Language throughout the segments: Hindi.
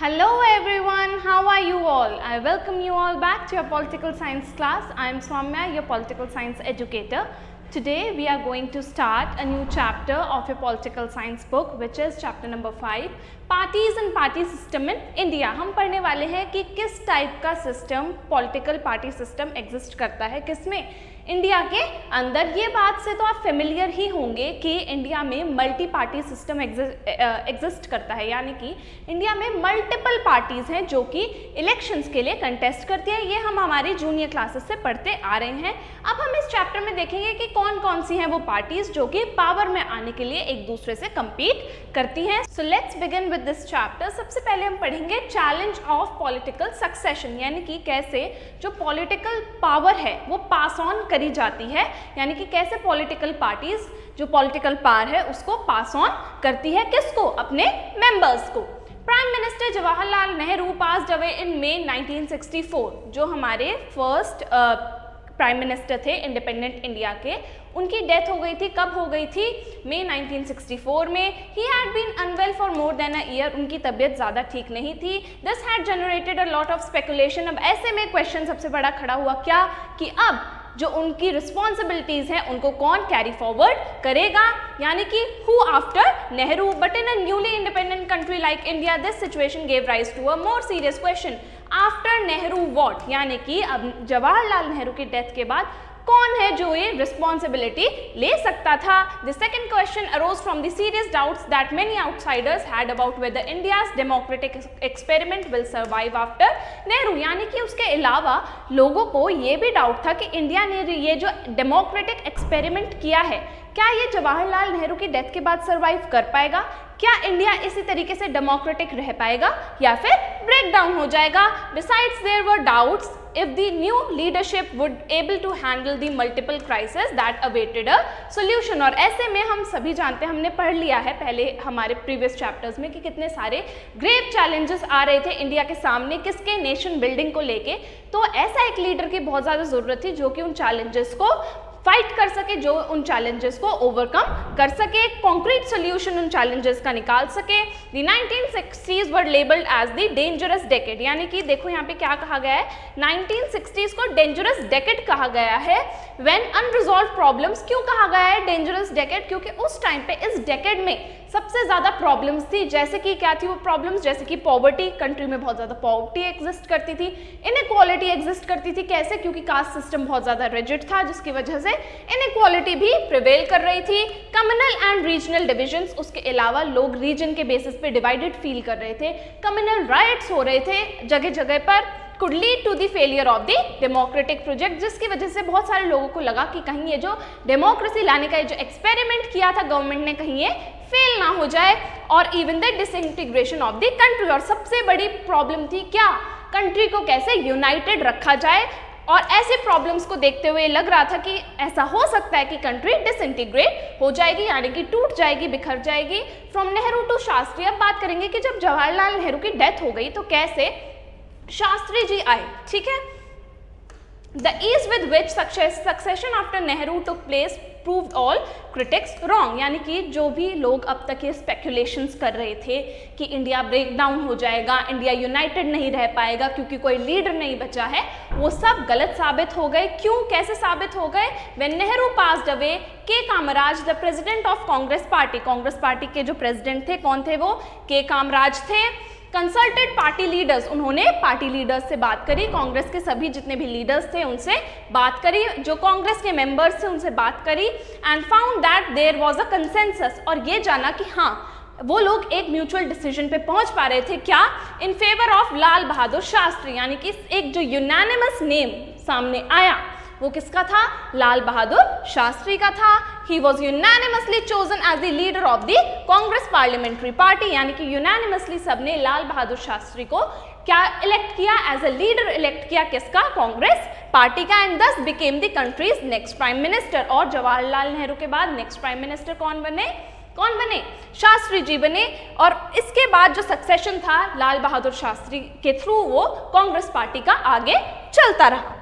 Hello everyone, how are you all? I welcome you all back to your political science class. I am Swamya, your political science educator. Today we are going to start a new chapter of your political science book, which is chapter number 5, Parties and Party System in India. हम पढ़ने वाले हैं कि किस टाइप का system, political party system exist करता है किसमें, इंडिया के अंदर। ये बात से तो आप फेमिलियर ही होंगे कि इंडिया में मल्टी पार्टी सिस्टम एग्जिस्ट करता है, यानी कि इंडिया में मल्टीपल पार्टीज हैं जो कि इलेक्शंस के लिए कंटेस्ट करती है। ये हम हमारी जूनियर क्लासेस से पढ़ते आ रहे हैं। अब हम इस चैप्टर में देखेंगे कि कौन कौन सी हैं वो पार्टीज जो कि पावर में आने के लिए एक दूसरे से compete करती हैं। So let's begin with this chapter. सबसे पहले हम पढ़ेंगे चैलेंज ऑफ पॉलिटिकल सक्सेशन, यानी कि कैसे जो पॉलिटिकल पावर है वो पास ऑन करी जाती है, यानी कि कैसे पॉलिटिकल पार्टीज जो पॉलिटिकल पावर है उसको पास ऑन करती है, किसको, अपने मेंबर्स को। Prime minister Jawaharlal Nehru passed away in May 1964, जो हमारे फर्स्ट प्राइम मिनिस्टर थे इंडिपेंडेंट इंडिया के, उनकी डेथ हो गई थी। कब हो गई थी? मई 1964 में। He had been unwell for more than a year, उनकी तबीयत ज़्यादा ठीक नहीं थी। This had generated a lot of speculation. अब ऐसे में क्वेश्चन सबसे बड़ा खड़ा हुआ क्या कि अब जो उनकी रिस्पॉन्सिबिलिटीज़ हैं उनको कौन कैरी फॉरवर्ड करेगा, यानी कि who after Nehru. But in a newly independent country like India this situation gave rise to a more serious question, after Nehru what, यानी कि अब जवाहरलाल नेहरू की डेथ के बाद कौन है जो ये रिस्पॉन्सिबिलिटी ले सकता था। The second question arrows from the serious doubts that many outsiders had about whether India's democratic experiment will survive after Nehru, यानी कि उसके अलावा लोगों को ये भी डाउट था कि इंडिया ने ये जो डेमोक्रेटिक एक्सपेरिमेंट किया है, क्या ये जवाहरलाल नेहरू की डेथ के बाद सर्वाइव कर पाएगा, क्या इंडिया इसी तरीके से डेमोक्रेटिक रह पाएगा या फिर ब्रेक डाउन हो जाएगा। Besides there were doubts if the new leadership would able to handle the multiple crises that awaited a solution। और ऐसे में हम सभी जानते हैं, हमने पढ़ लिया है पहले हमारे प्रीवियस चैप्टर्स में कि कितने सारे ग्रेव चैलेंजेस आ रहे थे इंडिया के सामने, किसके, नेशन बिल्डिंग को लेके। तो ऐसा एक लीडर की बहुत ज़्यादा ज़रूरत थी जो कि उन चैलेंजेस को फाइट कर सके, जो उन चैलेंजेस को ओवरकम कर सके, एक कॉन्क्रीट सोल्यूशन उन चैलेंजेस का निकाल सके। The 1960s were labelled as the dangerous decade, यानी कि देखो यहाँ पे क्या कहा गया है, 1960s को डेंजरस डेकेड कहा गया है। व्हेन अनरिजॉल्व प्रॉब्लम्स, क्यों कहा गया है डेंजरस डेकेड, क्योंकि उस टाइम पे इस डेकेड में सबसे ज़्यादा प्रॉब्लम्स थी। जैसे कि क्या थी वो प्रॉब्लम्स, जैसे कि पॉवर्टी, कंट्री में बहुत ज़्यादा पॉवर्टी एग्जिस्ट करती थी, इनइक्वालिटी एग्जिस्ट करती थी। कैसे? क्योंकि कास्ट सिस्टम बहुत ज़्यादा रिजिड था, जिसकी वजह से इनइक्वालिटी भी प्रिवेल कर रही थी। कम्युनल एंड रीजनल डिविजन्स, उसके अलावा लोग रीजन के बेसिस पे डिवाइडेड फील कर रहे थे। कम्युनल राइट्स हो रहे थे जगह जगह पर, could lead to the failure of the democratic project, जिसकी वजह से बहुत सारे लोगों को लगा कि कहीं ये जो डेमोक्रेसी लाने का जो एक्सपेरिमेंट किया था गवर्नमेंट ने, कहीं ये फेल ना हो जाए, और even the disintegration of the country. और सबसे बड़ी प्रॉब्लम थी क्या, कंट्री को कैसे यूनाइटेड रखा जाए। और ऐसे प्रॉब्लम्स को देखते हुए लग रहा था कि ऐसा हो सकता है कि कंट्री डिसइंटीग्रेट हो जाएगी, यानी कि टूट जाएगी, बिखर जाएगी। फ्रॉम नेहरू टू शास्त्री, अब बात करेंगे कि जब जवाहरलाल नेहरू की डेथ हो गई तो कैसे शास्त्री जी आए, ठीक है। The ease with which succession after Nehru took place proved all critics wrong, यानी कि जो भी लोग अब तक ये स्पेकुलेशंस कर रहे थे कि इंडिया ब्रेक डाउन हो जाएगा, इंडिया यूनाइटेड नहीं रह पाएगा क्योंकि कोई लीडर नहीं बचा है, वो सब गलत साबित हो गए। क्यों, कैसे साबित हो गए? When Nehru passed away, K Kamaraj the president of Congress party, Congress party के जो प्रेसिडेंट थे कौन थे वो, के कामराज थे। कंसल्टेड पार्टी लीडर्स, उन्होंने पार्टी लीडर्स से बात करी, कांग्रेस के सभी जितने भी लीडर्स थे उनसे बात करी, जो कांग्रेस के मेंबर्स थे उनसे बात करी, and found that there was a consensus, और ये जाना कि हाँ वो लोग एक म्यूचुअल डिसीजन पे पहुंच पा रहे थे, क्या, in favour of Lal Bahadur Shastri, यानी कि एक जो यूनानिमस नेम सामने आया वो किसका था, लाल बहादुर शास्त्री का था। He was unanimously chosen as the leader of the Congress parliamentary party, यानी कि यूनानिमसली सबने लाल बहादुर शास्त्री को क्या इलेक्ट किया, एज अ लीडर इलेक्ट किया, किसका, कांग्रेस पार्टी का, एंड दस became the countries next prime minister. और जवाहरलाल नेहरू के बाद नेक्स्ट प्राइम मिनिस्टर कौन बने, शास्त्री जी बने। और इसके बाद जो सक्सेशन था लाल बहादुर शास्त्री के थ्रू वो कांग्रेस पार्टी का आगे चलता रहा।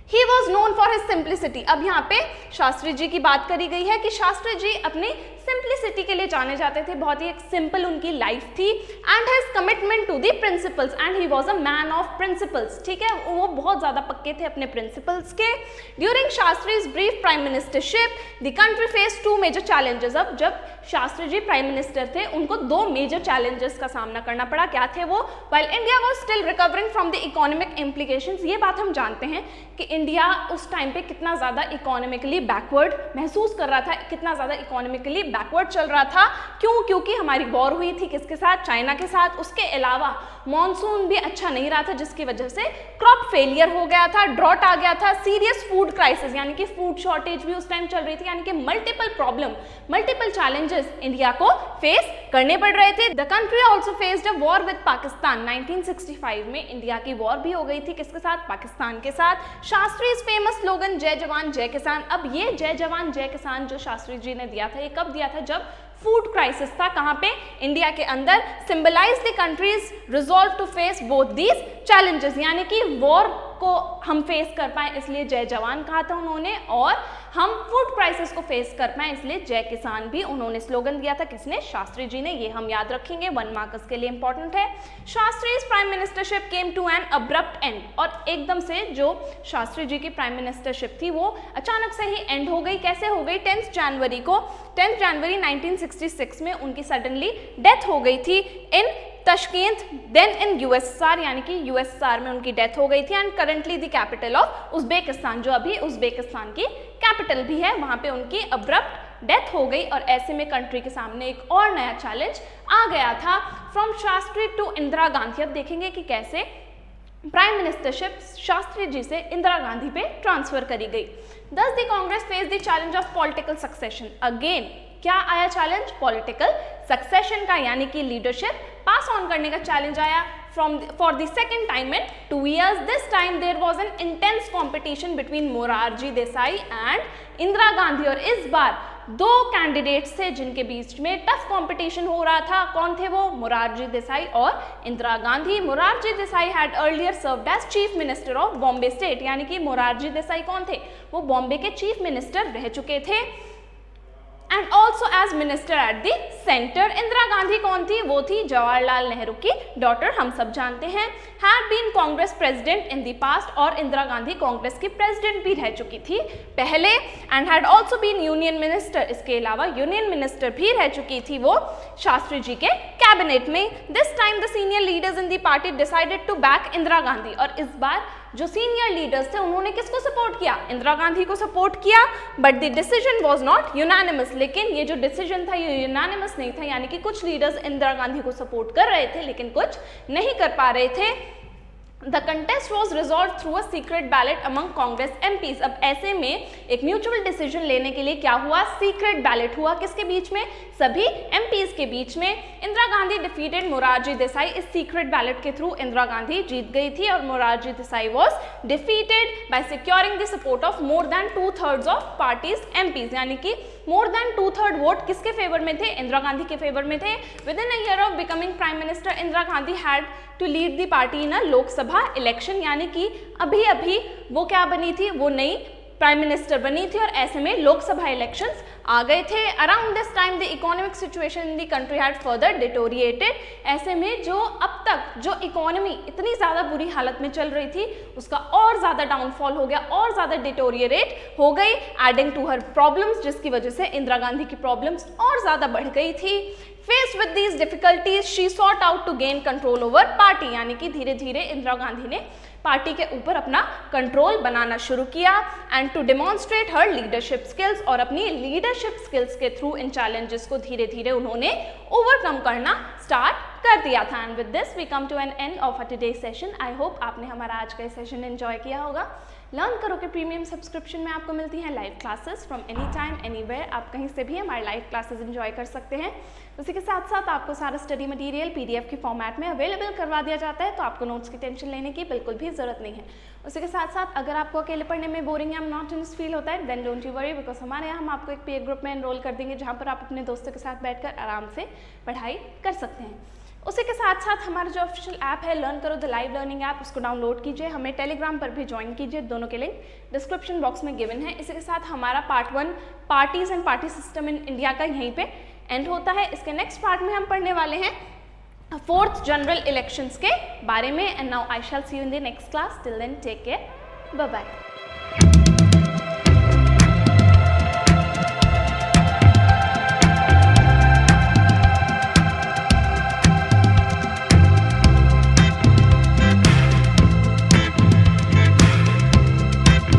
He was known for his simplicity। अब यहाँ पे शास्त्री जी की बात करी गई है कि शास्त्री जी अपनी सिंप्लिसिटी के लिए जाने जाते थे, बहुत ही एक सिंपल उनकी लाइफ थी, and his commitment to the principles, and he was a man of principles, ठीक है, वो बहुत ज़्यादा पक्के थे अपने प्रिंसिपल्स के। During Shastri's brief prime ministership the country face two major challenges. अब जब शास्त्री जी प्राइम मिनिस्टर थे उनको दो मेजर चैलेंजेस का सामना करना पड़ा, क्या थे वो? While India was still recovering from the economic implications, ये बात हम जानते हैं कि इंडिया उस टाइम पे कितना ज़्यादा इकोनॉमिकली बैकवर्ड महसूस कर रहा था, कितना ज़्यादा इकोनॉमिकली बैकवर्ड चल रहा था। क्यों? क्योंकि हमारी वॉर हुई थी किसके साथ? चाइना के साथ। उसके अलावा मॉनसून भी अच्छा नहीं रहा था, जिसकी वजह से क्रॉप फेलियर हो गया था, ड्रॉट आ गया था, सीरियस फूड क्राइसिस यानी कि फूड शॉर्टेज भी उस टाइम चल रही थी, यानी कि multiple problem, multiple challenges India को फेस करने पड़ रहे थे। The country also faced a war with Pakistan. 1965 में इंडिया की वॉर भी हो गई थी, किसके साथ? पाकिस्तान के साथ। शास्त्री फेमस स्लोगन जय जवान जय किसान। अब ये जय जवान जय किसान जो शास्त्री जी ने दिया था, ये कब दिया था? जब फूड क्राइसिस था, कहाँ पे? इंडिया के अंदर। Symbolise the country's resolve to face both these challenges, यानी कि वॉर को हम फेस कर पाए इसलिए जय जवान कहा था उन्होंने, और हम फूड क्राइसिस को फेस कर पाए इसलिए जय किसान भी उन्होंने स्लोगन दिया था। किसने? शास्त्री जी ने। ये हम याद रखेंगे, 1 मार्क्स के लिए इंपॉर्टेंट है। Shastri's prime ministership came to an abrupt end, और एकदम से जो शास्त्री जी की प्राइम मिनिस्टरशिप थी वो अचानक से ही एंड हो गई। कैसे हो गई? 10 जनवरी को, 10 जनवरी 1966 में उनकी सडनली डेथ हो गई थी इन तशकींत, देन इन यूएसएसआर, यानी कि यूएसएसआर में उनकी डेथ हो गई थी। And currently the capital of Uzbekistan, जो अभी उज्बेकिस्तान की कैपिटल भी है, वहां पे उनकी अब्रप्ट डेथ हो गई। और ऐसे में कंट्री के सामने एक और नया चैलेंज आ गया था, फ्रॉम शास्त्री टू इंदिरा गांधी। अब देखेंगे कि कैसे प्राइम मिनिस्टरशिप शास्त्री जी से इंदिरा गांधी पे ट्रांसफर करी गई। दस the Congress face the challenge of political succession. Again क्या आया चैलेंज? पॉलिटिकल सक्सेशन का, यानी कि लीडरशिप पास ऑन करने का चैलेंज आया for the second time in 2 years. This time there was an intense competition between Morarji Desai and Indira Gandhi, और इस बार दो कैंडिडेट्स थे जिनके बीच में टफ कंपटीशन हो रहा था। कौन थे वो? मोरारजी देसाई और Indira Gandhi. Morarji Desai had earlier served as chief minister of Bombay state, यानी कि मोरारजी देसाई कौन थे? वो बॉम्बे के चीफ मिनिस्टर रह चुके थे, and also as minister at the centre. Indira Gandhi कौन थी? वो थी जवाहरलाल नेहरू की डॉटर, हम सब जानते हैं। Had been Congress president in the past, और इंदिरा गांधी कांग्रेस की प्रेसिडेंट भी रह चुकी थी पहले, and had also been union minister, इसके अलावा यूनियन मिनिस्टर भी रह चुकी थी वो शास्त्री जी के कैबिनेट में। This time the senior leaders in the party decided to back Indira Gandhi, और इस बार जो सीनियर लीडर्स थे उन्होंने किसको सपोर्ट किया? इंदिरा गांधी को सपोर्ट किया। But the decision was not unanimous, लेकिन ये जो डिसीजन था ये यूनानिमस नहीं था, यानी कि कुछ लीडर्स इंदिरा गांधी को सपोर्ट कर रहे थे लेकिन कुछ नहीं कर पा रहे थे। The contest was resolved through a secret ballot among Congress MPs. अब ऐसे में एक म्यूचुअल डिसीजन लेने के लिए क्या हुआ? सीक्रेट बैलेट हुआ। किसके बीच में? सभी MPs के बीच में। इंदिरा गांधी डिफीटेड मोरारजी देसाई। इस सीक्रेट बैलेट के थ्रू इंदिरा गांधी जीत गई थी, और Morarji Desai was defeated by securing the support of more than 2/3 of party's MPs, यानी कि मोर देन 2/3 वोट किसके फेवर में थे? इंदिरा गांधी के फेवर में थे। Within a year of becoming prime minister, Indira Gandhi had to lead the party in a Lok Sabha election, यानी कि अभी अभी वो क्या बनी थी? वो नई प्राइम मिनिस्टर बनी थी, और ऐसे में लोकसभा इलेक्शंस आ गए थे। Around this time the economic situation in the country had further deteriorated. ऐसे में जो अब तक जो इकोनॉमी इतनी ज़्यादा बुरी हालत में चल रही थी उसका और ज़्यादा डाउनफॉल हो गया, और ज़्यादा डिटोरिएट हो गई, एडिंग टू हर प्रॉब्लम्स, जिसकी वजह से इंदिरा गांधी की प्रॉब्लम्स और ज़्यादा बढ़ गई थी। Faced with these difficulties, she sought out to gain control over party, यानी कि धीरे धीरे इंदिरा गांधी ने पार्टी के ऊपर अपना कंट्रोल बनाना शुरू किया, and to demonstrate her leadership skills, और अपनी लीडरशिप स्किल्स के थ्रू इन चैलेंजेस को धीरे धीरे उन्होंने ओवरकम करना स्टार्ट कर दिया था। And with this we come to an end of a today's session. I hope आपने हमारा आज का सेशन एंजॉय किया होगा। लर्न करो के प्रीमियम सब्सक्रिप्शन में आपको मिलती हैं live classes from any time anywhere. आप कहीं से भी हमारे लाइव क्लासेस एंजॉय कर सकते हैं। उसी के साथ साथ आपको सारा स्टडी मटेरियल PDF के फॉर्मेट में अवेलेबल करवा दिया जाता है, तो आपको नोट्स की टेंशन लेने की बिल्कुल भी ज़रूरत नहीं है। उसी के साथ साथ अगर आपको अकेले पढ़ने में बोरिंग या मोनोटोनस फील होता है, then don't you worry, because हमारे यहाँ हम आपको एक पेड ग्रुप में एनरोल कर देंगे जहाँ पर आप अपने दोस्तों के साथ बैठकर आराम से पढ़ाई कर सकते हैं। उसी के साथ साथ हमारा जो ऑफिशियल ऐप है लर्न करो द लाइव लर्निंग ऐप, उसको डाउनलोड कीजिए, हमें टेलीग्राम पर भी ज्वाइन कीजिए, दोनों के लिंक डिस्क्रिप्शन बॉक्स में गिवन है। इसी के साथ हमारा part 1 parties and party system in India का यहीं पे एंड होता है। इसके नेक्स्ट पार्ट में हम पढ़ने वाले हैं 4th जनरल इलेक्शंस के बारे में। And now I shall see you in the next class, till then take care, bye bye.